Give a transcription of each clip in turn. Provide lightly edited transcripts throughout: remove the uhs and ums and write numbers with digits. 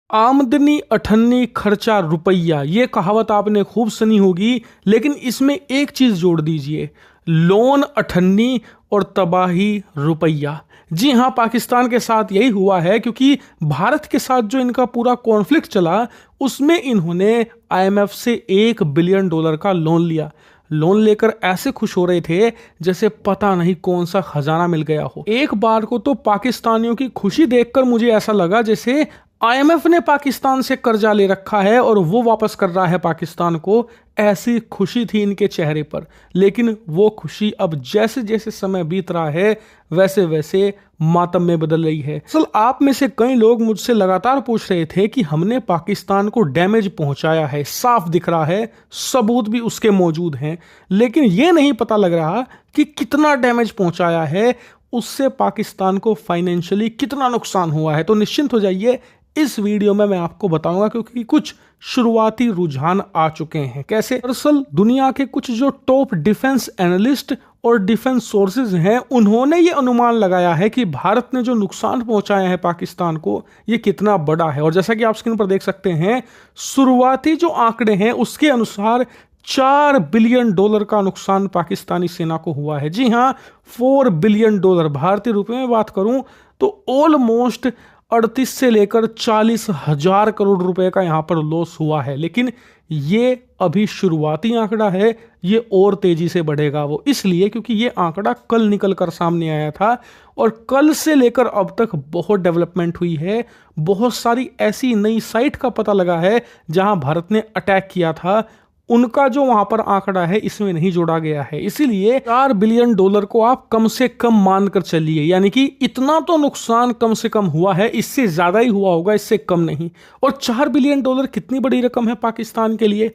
आमदनी अठन्नी खर्चा रुपया, ये कहावत आपने खूब सुनी होगी। लेकिन इसमें एक चीज जोड़ दीजिए, लोन अठन्नी और तबाही रुपया। जी हाँ, पाकिस्तान के साथ यही हुआ है, क्योंकि भारत के साथ जो इनका पूरा कॉन्फ्लिक्ट चला उसमें इन्होंने आईएमएफ से $1 बिलियन का लोन लिया। लोन लेकर ऐसे खुश हो रहे थे जैसे पता नहीं कौन सा खजाना मिल गया हो। एक बार को तो पाकिस्तानियों की खुशी देखकर मुझे ऐसा लगा जैसे आईएमएफ ने पाकिस्तान से कर्जा ले रखा है और वो वापस कर रहा है पाकिस्तान को। ऐसी खुशी थी इनके चेहरे पर। लेकिन वो खुशी अब जैसे जैसे समय बीत रहा है वैसे वैसे मातम में बदल रही है। असल आप में से कई लोग मुझसे लगातार पूछ रहे थे कि हमने पाकिस्तान को डैमेज पहुंचाया है, साफ दिख रहा है, सबूत भी उसके मौजूद हैं। लेकिन ये नहीं पता लग रहा कि कितना डैमेज पहुंचाया है, उससे पाकिस्तान को फाइनेंशियली कितना नुकसान हुआ है। तो निश्चिंत हो जाइए, इस वीडियो में मैं आपको बताऊंगा, क्योंकि कुछ शुरुआती रुझान आ चुके हैं। कैसे? दरअसल दुनिया के कुछ जो टॉप डिफेंस एनालिस्ट और डिफेंस सोर्सेज हैं, उन्होंने ये अनुमान लगाया है कि भारत ने जो नुकसान पहुंचाया है पाकिस्तान को, ये कितना बड़ा है। और जैसा कि आप स्क्रीन पर देख सकते हैं, शुरुआती जो आंकड़े हैं उसके अनुसार $4 बिलियन का नुकसान पाकिस्तानी सेना को हुआ है। जी हाँ, $4 बिलियन। भारतीय रुपए में बात करूं तो ऑलमोस्ट 38 से लेकर 40,000 करोड़ रुपए का यहां पर लॉस हुआ है। लेकिन ये अभी शुरुआती आंकड़ा है, ये और तेजी से बढ़ेगा। वो इसलिए क्योंकि ये आंकड़ा कल निकल कर सामने आया था और कल से लेकर अब तक बहुत डेवलपमेंट हुई है। बहुत सारी ऐसी नई साइट का पता लगा है जहां भारत ने अटैक किया था, उनका जो वहां पर आंकड़ा है इसमें नहीं जोड़ा गया है। इसीलिए $4 बिलियन को आप कम से कम मानकर चलिए, यानी कि इतना तो नुकसान कम से कम हुआ है, इससे ज्यादा ही हुआ होगा, इससे कम नहीं। और $4 बिलियन कितनी बड़ी रकम है पाकिस्तान के लिए।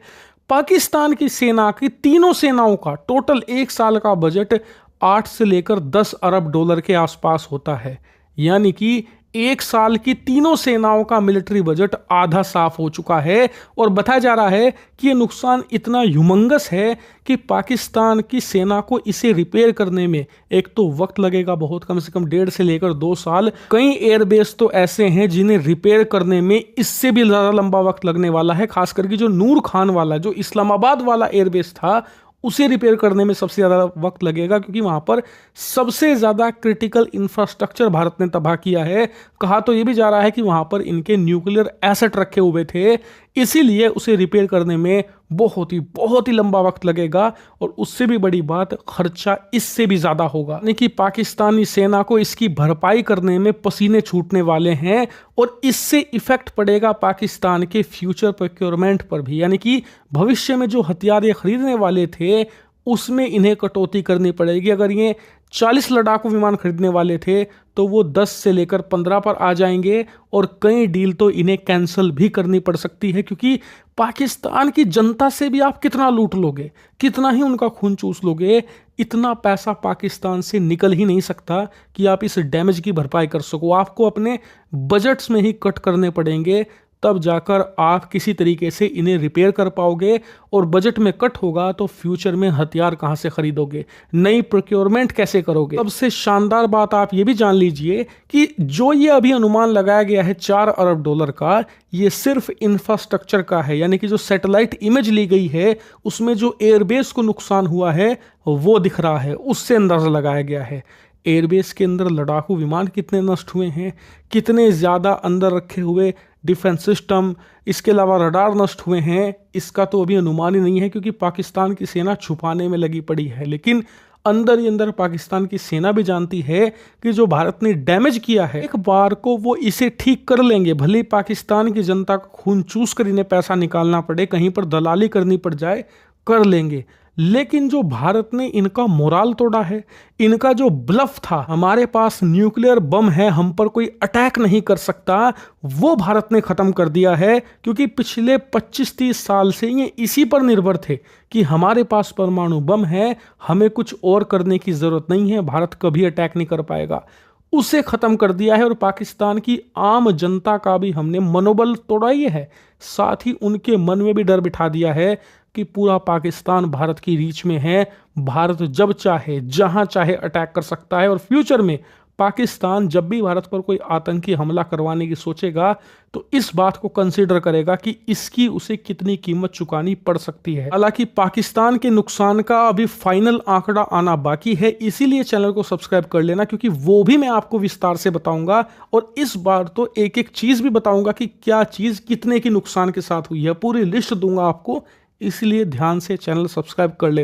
पाकिस्तान की सेना की तीनों सेनाओं का टोटल एक साल का बजट 8 से लेकर 10 अरब डॉलर के आसपास होता है। यानी कि एक साल की तीनों सेनाओं का मिलिट्री बजट आधा साफ हो चुका है। और बताया जा रहा है कि ये नुकसान इतना ह्यूमंगस है कि पाकिस्तान की सेना को इसे रिपेयर करने में एक तो वक्त लगेगा बहुत, कम से कम 1.5 से लेकर 2 साल। कई एयरबेस तो ऐसे हैं जिन्हें रिपेयर करने में इससे भी ज्यादा लंबा वक्त लगने वाला है। खास करके जो नूर खान वाला, जो इस्लामाबाद वाला एयरबेस था, उसे रिपेयर करने में सबसे ज़्यादा वक्त लगेगा, क्योंकि वहाँ पर सबसे ज़्यादा क्रिटिकल इंफ्रास्ट्रक्चर भारत ने तबाह किया है। कहा तो ये भी जा रहा है कि वहाँ पर इनके न्यूक्लियर एसेट रखे हुए थे, इसीलिए उसे रिपेयर करने में बहुत ही लंबा वक्त लगेगा। और उससे भी बड़ी बात, खर्चा इससे भी ज़्यादा होगा। यानी कि पाकिस्तानी सेना को इसकी भरपाई करने में पसीने छूटने वाले हैं और इससे इफेक्ट पड़ेगा पाकिस्तान के फ्यूचर प्रोक्योरमेंट पर भी। यानी कि भविष्य में जो हथियार ये खरीदने वाले थे उसमें इन्हें कटौती करनी पड़ेगी। अगर ये 40 लड़ाकू विमान खरीदने वाले थे तो वो 10 से लेकर 15 पर आ जाएंगे और कई डील तो इन्हें कैंसिल भी करनी पड़ सकती है, क्योंकि पाकिस्तान की जनता से भी आप कितना लूट लोगे, कितना ही उनका खून चूस लोगे, इतना पैसा पाकिस्तान से निकल ही नहीं सकता कि आप इस डैमेज की भरपाई कर सको। आपको अपने बजट्स में ही कट करने पड़ेंगे, तब जाकर आप किसी तरीके से इन्हें रिपेयर कर पाओगे। और बजट में कट होगा तो फ्यूचर में हथियार कहां से खरीदोगे, नई प्रोक्योरमेंट कैसे करोगे। सबसे शानदार बात आप ये भी जान लीजिए कि जो ये अभी अनुमान लगाया गया है $4 अरब का, ये सिर्फ इंफ्रास्ट्रक्चर का है। यानी कि जो सैटेलाइट इमेज ली गई है उसमें जो एयरबेस को नुकसान हुआ है वो दिख रहा है, उससे अंदाजा लगाया गया है। एयरबेस के अंदर लड़ाकू विमान कितने नष्ट हुए हैं, कितने ज़्यादा अंदर रखे हुए डिफेंस सिस्टम, इसके अलावा रडार नष्ट हुए हैं, इसका तो अभी अनुमान ही नहीं है, क्योंकि पाकिस्तान की सेना छुपाने में लगी पड़ी है। लेकिन अंदर ही अंदर पाकिस्तान की सेना भी जानती है कि जो भारत ने डैमेज किया है, एक बार को वो इसे ठीक कर लेंगे। भले ही पाकिस्तान की जनता का खून चूस कर इन्हें पैसा निकालना पड़े, कहीं पर दलाली करनी पड़ जाए, कर लेंगे। लेकिन जो भारत ने इनका मोराल तोड़ा है, इनका जो ब्लफ था, हमारे पास न्यूक्लियर बम है, हम पर कोई अटैक नहीं कर सकता, वो भारत ने खत्म कर दिया है। क्योंकि पिछले 25-30 साल से ये इसी पर निर्भर थे कि हमारे पास परमाणु बम है, हमें कुछ और करने की जरूरत नहीं है, भारत कभी अटैक नहीं कर पाएगा। उसे खत्म कर दिया है और पाकिस्तान की आम जनता का भी हमने मनोबल तोड़ा ही है, साथ ही उनके मन में भी डर बिठा दिया है कि पूरा पाकिस्तान भारत की रीच में है, भारत जब चाहे जहां चाहे अटैक कर सकता है और फ्यूचर में पाकिस्तान जब भी भारत पर कोई आतंकी हमला करवाने की सोचेगा तो इस बात को कंसीडर करेगा कि इसकी उसे कितनी कीमत चुकानी पड़ सकती है। हालांकि पाकिस्तान के नुकसान का अभी फाइनल आंकड़ा आना बाकी है, इसीलिए चैनल को सब्सक्राइब कर लेना, क्योंकि वो भी मैं आपको विस्तार से बताऊंगा और इस बार तो एक एक चीज भी बताऊंगा कि क्या चीज कितने की नुकसान के साथ हुई है, पूरी लिस्ट दूंगा आपको। इसलिए ध्यान से चैनल सब्सक्राइब कर लेना।